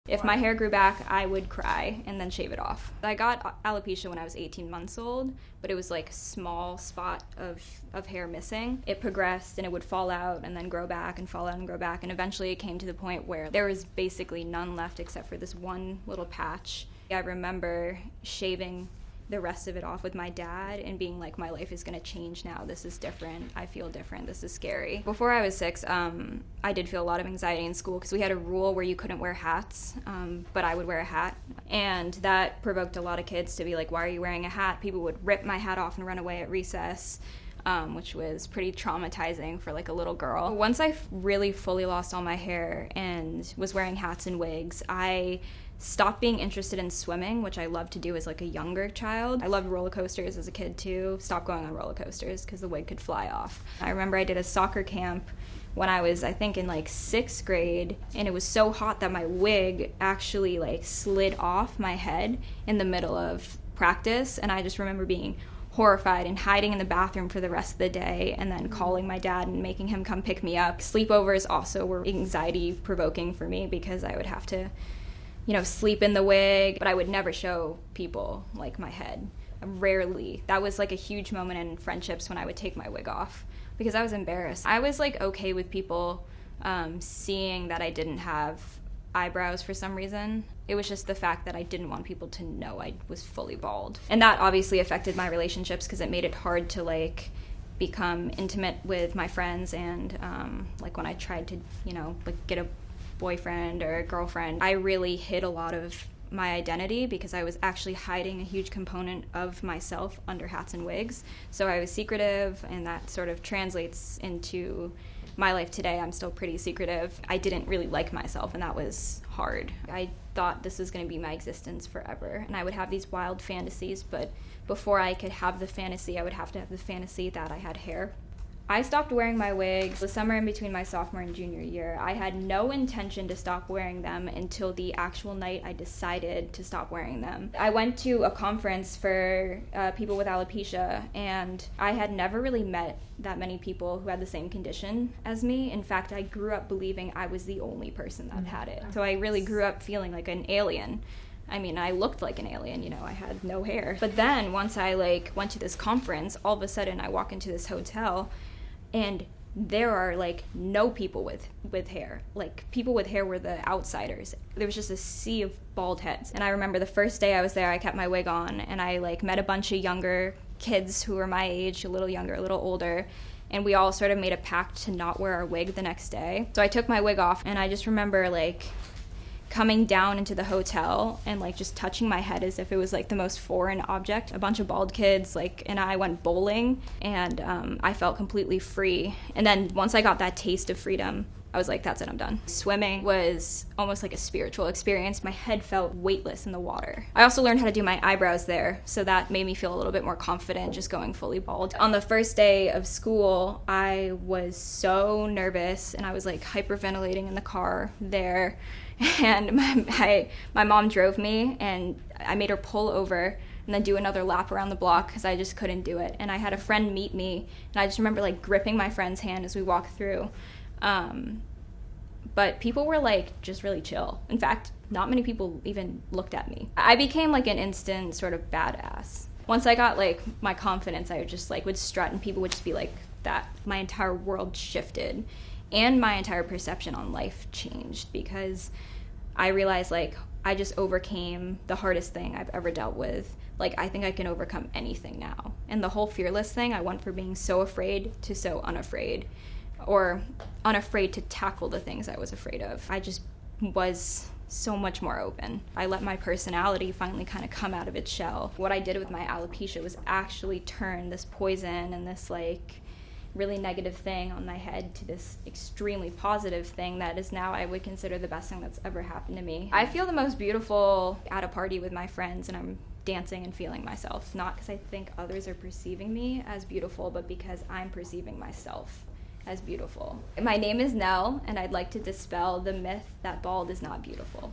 If my hair grew back, I would cry and then shave it off. I got alopecia when I was 18 months old, but it was like a small spot of hair missing. It progressed and it would fall out and then grow back and fall out and grow back, and eventually it came to the point where there was basically none left except for this one little patch. I remember shaving the rest of it off with my dad and being like, my life is gonna change now. This is different. I feel different. This is scary. Before I was 6, I did feel a lot of anxiety in school because we had a rule where you couldn't wear hats, but I would wear a hat. And that provoked a lot of kids to be like, why are you wearing a hat? People would rip my hat off and run away at recess, which was pretty traumatizing for like a little girl. Once I really fully lost all my hair and was wearing hats and wigs, I stopped being interested in swimming, which I loved to do as like a younger child. I loved roller coasters as a kid too. Stopped going on roller coasters because the wig could fly off. I remember I did a soccer camp when I was, I think, in like 6th grade, and it was so hot that my wig actually like slid off my head in the middle of practice, and I just remember being horrified and hiding in the bathroom for the rest of the day and then calling my dad and making him come pick me up. Sleepovers also were anxiety provoking for me because I would have to sleep in the wig, but I would never show people like my head. Rarely. That was like a huge moment in friendships when I would take my wig off because I was embarrassed. I was like okay with people seeing that I didn't have eyebrows for some reason. It was just the fact that I didn't want people to know I was fully bald. And that obviously affected my relationships because it made it hard to like become intimate with my friends, and like when I tried to, like get a boyfriend or a girlfriend, I really hid a lot of my identity because I was actually hiding a huge component of myself under hats and wigs. So I was secretive, and that sort of translates into my life today. I'm still pretty secretive. I didn't really like myself, and that was hard. I thought this was going to be my existence forever, and I would have these wild fantasies, but before I could have the fantasy, I would have to have the fantasy that I had hair. I stopped wearing my wigs the summer in between my sophomore and junior year. I had no intention to stop wearing them until the actual night I decided to stop wearing them. I went to a conference for people with alopecia, and I had never really met that many people who had the same condition as me. In fact, I grew up believing I was the only person that had it. So I really grew up feeling like an alien. I mean, I looked like an alien, I had no hair. But then once I went to this conference, all of a sudden I walk into this hotel, and there are no people with hair. People with hair were the outsiders. There was just a sea of bald heads. And I remember the first day I was there, I kept my wig on, and I met a bunch of younger kids who were my age, a little younger, a little older, and we all sort of made a pact to not wear our wig the next day. So I took my wig off, and I just remember coming down into the hotel and just touching my head as if it was the most foreign object. A bunch of bald kids and I went bowling, and I felt completely free. And then once I got that taste of freedom, I was like, that's it, I'm done. Swimming was almost like a spiritual experience. My head felt weightless in the water. I also learned how to do my eyebrows there, so that made me feel a little bit more confident just going fully bald. On the first day of school, I was so nervous, and I was hyperventilating in the car there. And my mom drove me, and I made her pull over and then do another lap around the block because I just couldn't do it. And I had a friend meet me, and I just remember gripping my friend's hand as we walked through. But people were just really chill. In fact, not many people even looked at me. I became an instant sort of badass. Once I got my confidence, I would just would strut, and people would just be that. My entire world shifted. And my entire perception on life changed because I realized I just overcame the hardest thing I've ever dealt with. I think I can overcome anything now. And the whole fearless thing, I went from being so afraid to so unafraid, or unafraid to tackle the things I was afraid of. I just was so much more open. I let my personality finally kind of come out of its shell. What I did with my alopecia was actually turn this poison and this really negative thing on my head to this extremely positive thing that is now I would consider the best thing that's ever happened to me. I feel the most beautiful at a party with my friends, and I'm dancing and feeling myself, not because I think others are perceiving me as beautiful, but because I'm perceiving myself as beautiful. My name is Nell, and I'd like to dispel the myth that bald is not beautiful.